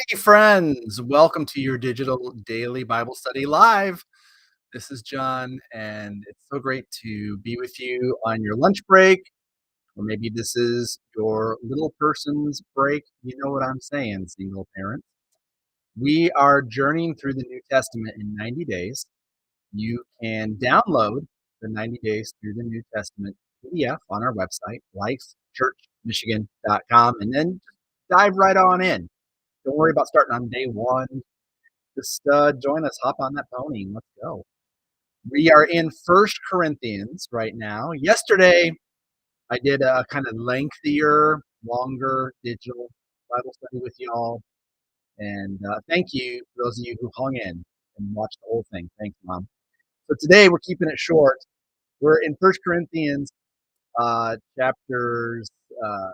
Howdy, friends. Welcome to your digital daily Bible study live. This is John, and it's so great to be with you on your lunch break, or maybe this is your little person's break. You know what I'm saying, single parents. We are journeying through the New Testament in 90 days. You can download the 90 Days Through the New Testament PDF on our website, lifechurchmichigan.com, and then just dive right on in. Don't worry about starting on day one. Just join us, hop on that pony, and let's go. We are in First Corinthians right now. Yesterday, I did a kind of lengthier, longer digital Bible study with y'all. And thank you for those of you who hung in and watched the whole thing. Thanks, Mom. So today, we're keeping it short. We're in First Corinthians chapters uh,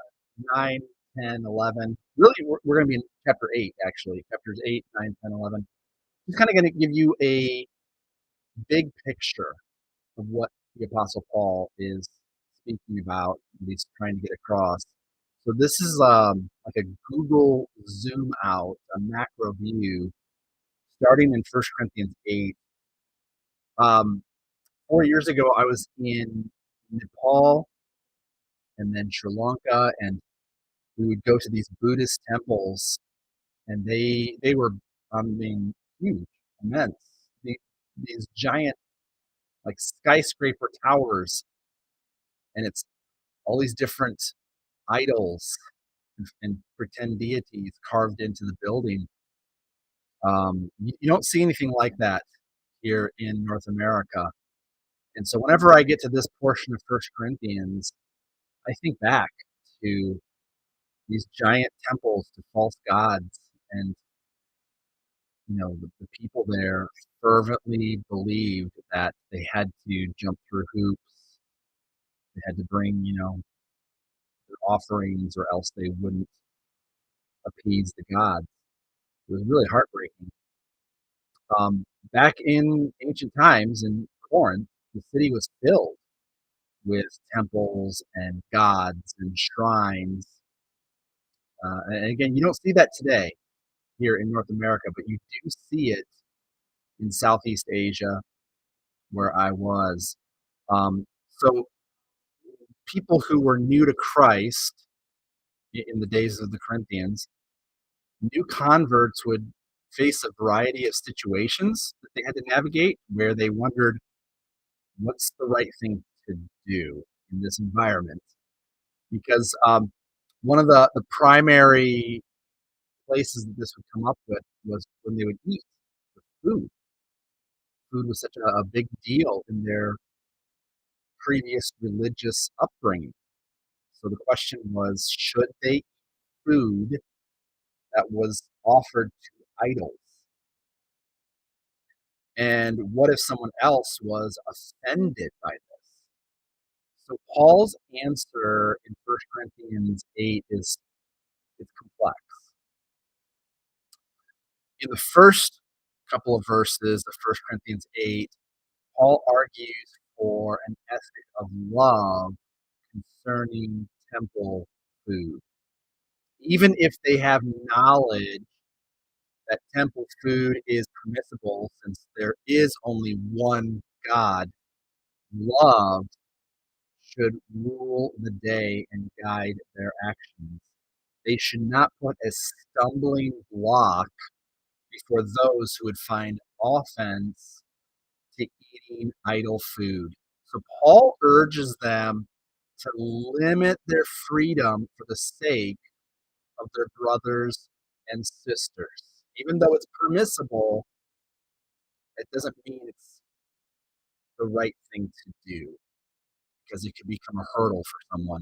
9, 10, 11. Really, we're going to be in chapter 8, actually. Chapters 8, 9, 10, 11. Just kind of going to give you a big picture of what the Apostle Paul is speaking about, what he's trying to get across. So this is like a Google zoom out, a macro view, starting in First Corinthians 8. 4 years ago, I was in Nepal and then Sri Lanka, and we would go to these Buddhist temples, and they were, I mean, huge, immense. These giant, like skyscraper towers, and it's all these different idols and pretend deities carved into the building. You don't see anything like that here in North America. And so whenever I get to this portion of First Corinthians, I think back to these giant temples to false gods, and the people there fervently believed that they had to jump through hoops. They had to bring, their offerings, or else they wouldn't appease the gods. It was really heartbreaking. Back in ancient times in Corinth, the city was filled with temples and gods and shrines. And again, you don't see that today here in North America, but you do see it in Southeast Asia, where I was. So people who were new to Christ in the days of the Corinthians, new converts would face a variety of situations that they had to navigate, where they wondered, what's the right thing to do in this environment? Because one of the primary places that this would come up with was when they would eat the food. Food was such a big deal in their previous religious upbringing. So the question was, should they eat food that was offered to idols? And what if someone else was offended by this? So Paul's answer in First Corinthians 8 is it's complex. In the first couple of verses of First Corinthians 8, Paul argues for an ethic of love concerning temple food. Even if they have knowledge that temple food is permissible, since there is only one God, love should rule the day and guide their actions. They should not put a stumbling block before those who would find offense to eating idol food. So Paul urges them to limit their freedom for the sake of their brothers and sisters. Even though it's permissible, it doesn't mean it's the right thing to do, because it could become a hurdle for someone.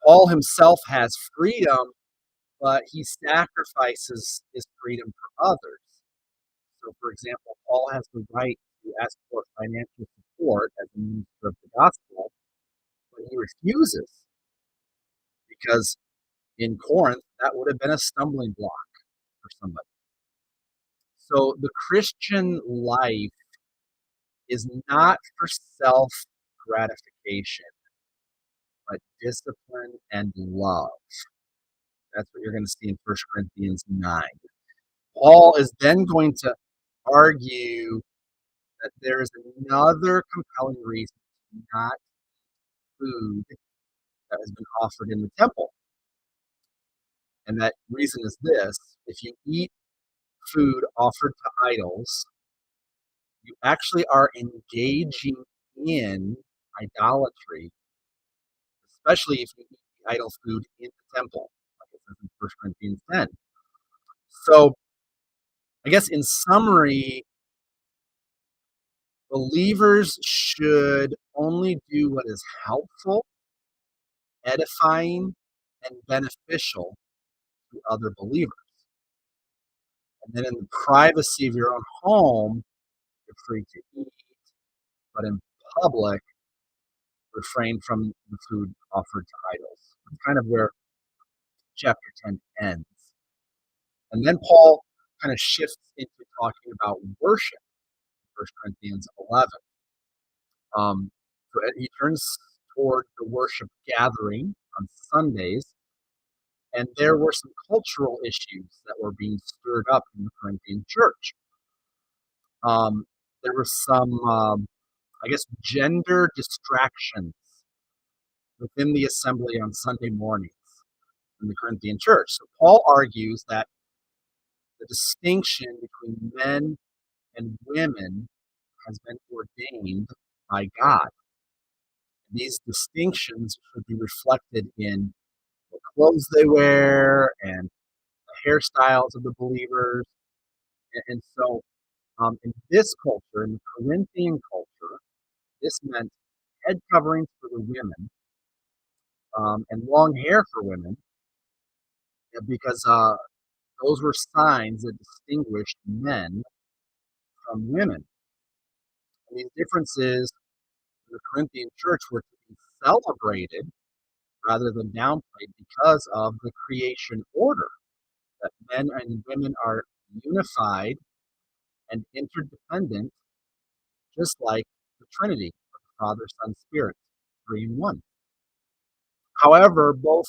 Paul himself has freedom, but he sacrifices his freedom for others. So, for example, Paul has the right to ask for financial support as a minister of the gospel, but he refuses, because in Corinth, that would have been a stumbling block for somebody. So the Christian life is not for self gratification, but discipline and love. That's what you're going to see in 1 Corinthians 9. Paul is then going to argue that there is another compelling reason to not food that has been offered in the temple. And that reason is this: if you eat food offered to idols, you actually are engaging in idolatry, especially if you eat the idol food in the temple, like it says in 1 Corinthians 10. So, I guess in summary, believers should only do what is helpful, edifying, and beneficial to other believers. And then in the privacy of your own home, you're free to eat, but in public, refrain from the food offered to idols. That's kind of where chapter 10 ends. And then Paul kind of shifts into talking about worship in 1 Corinthians 11. So he turns toward the worship gathering on Sundays, and there were some cultural issues that were being stirred up in the Corinthian church. There were some, I guess, gender distractions within the assembly on Sunday mornings in the Corinthian church. So Paul argues that the distinction between men and women has been ordained by God. These distinctions should be reflected in the clothes they wear and the hairstyles of the believers. And so, in this culture, in the Corinthian culture, this meant head coverings for the women and long hair for women, because those were signs that distinguished men from women. And these differences in the Corinthian church were to be celebrated rather than downplayed because of the creation order that men and women are unified and interdependent, just like the Trinity of the Father, Son, Spirit, three in one. However, both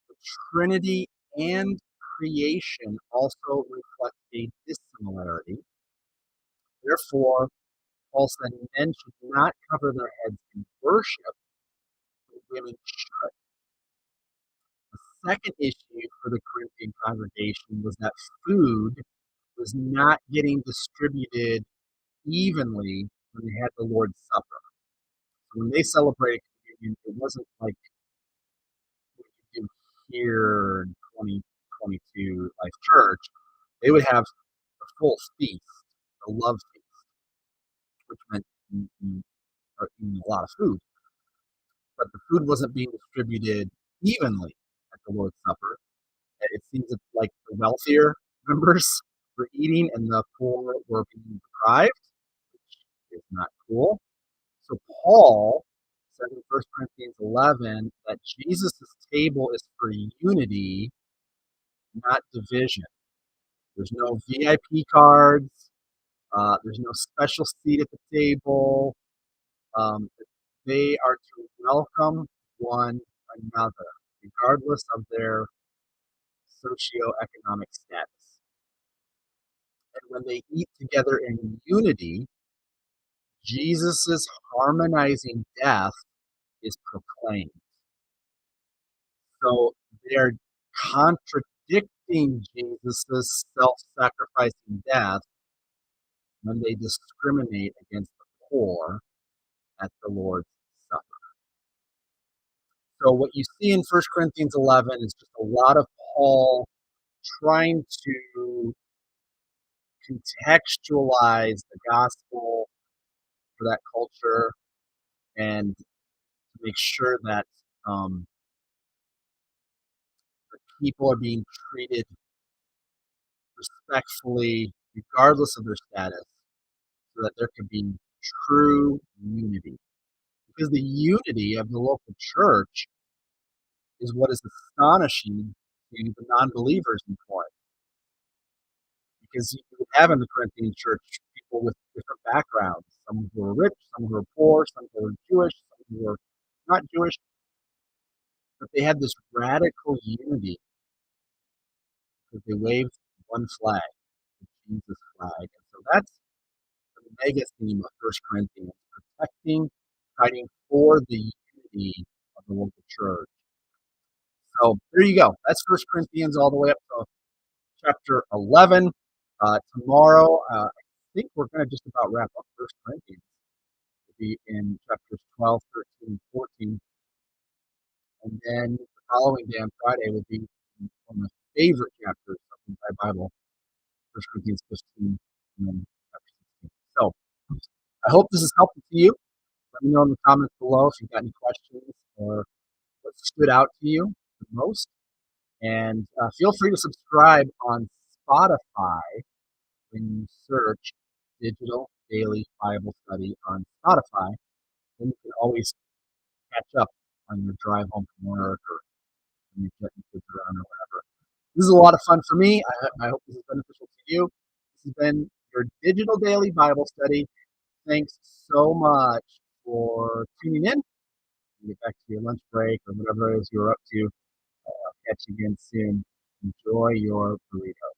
the Trinity and creation also reflect a dissimilarity. Therefore, Paul said men should not cover their heads in worship, but women should. The second issue for the Corinthian congregation was that food was not getting distributed evenly when they had the Lord's Supper. So when they celebrated communion, it wasn't like what you do here in 2022 Life Church. They would have a full feast, a love feast, which meant eating a lot of food. But the food wasn't being distributed evenly at the Lord's Supper. It seems like the wealthier members were eating and the poor were being deprived, which is not cool. So Paul said in 1 Corinthians 11 that Jesus' table is for unity, not division. There's no VIP cards. There's no special seat at the table. Um, they are to welcome one another, regardless of their socioeconomic status. And when they eat together in unity, Jesus' harmonizing death is proclaimed. So they're contradicting Jesus' self-sacrificing death when they discriminate against the poor at the Lord's Supper. So what you see in 1 Corinthians 11 is just a lot of Paul trying to contextualize the gospel for that culture and to make sure that um, the people are being treated respectfully, regardless of their status, so that there could be true unity. Because the unity of the local church is what is astonishing to the non-believers in Corinth. Because you would have in the Corinthian church people with different backgrounds. Some who were rich, some who were poor, some who were Jewish, some who were not Jewish. But they had this radical unity because they waved one flag. Jesus flag. And so that's the mega theme of First Corinthians, protecting, fighting for the unity of the local church. So there you go. That's First Corinthians all the way up to chapter 11. Tomorrow, I think we're going to just about wrap up First Corinthians. We'll be in chapters 12, 13, and 14. And then the following day on Friday will be one of my favorite chapters of the entire Bible, First Corinthians 15, and then chapter 16. So I hope this is helpful to you. Let me know in the comments below if you've got any questions or what stood out to you the most. And feel free to subscribe on Spotify when you search Digital Daily Bible Study on Spotify. Then you can always catch up on your drive home from work or when you're getting kids around or whatever. This is a lot of fun for me. I hope this is beneficial to you. This has been your Digital Daily Bible Study. Thanks so much for tuning in. Get back to your lunch break or whatever it is you're up to. I'll catch you again soon. Enjoy your burrito.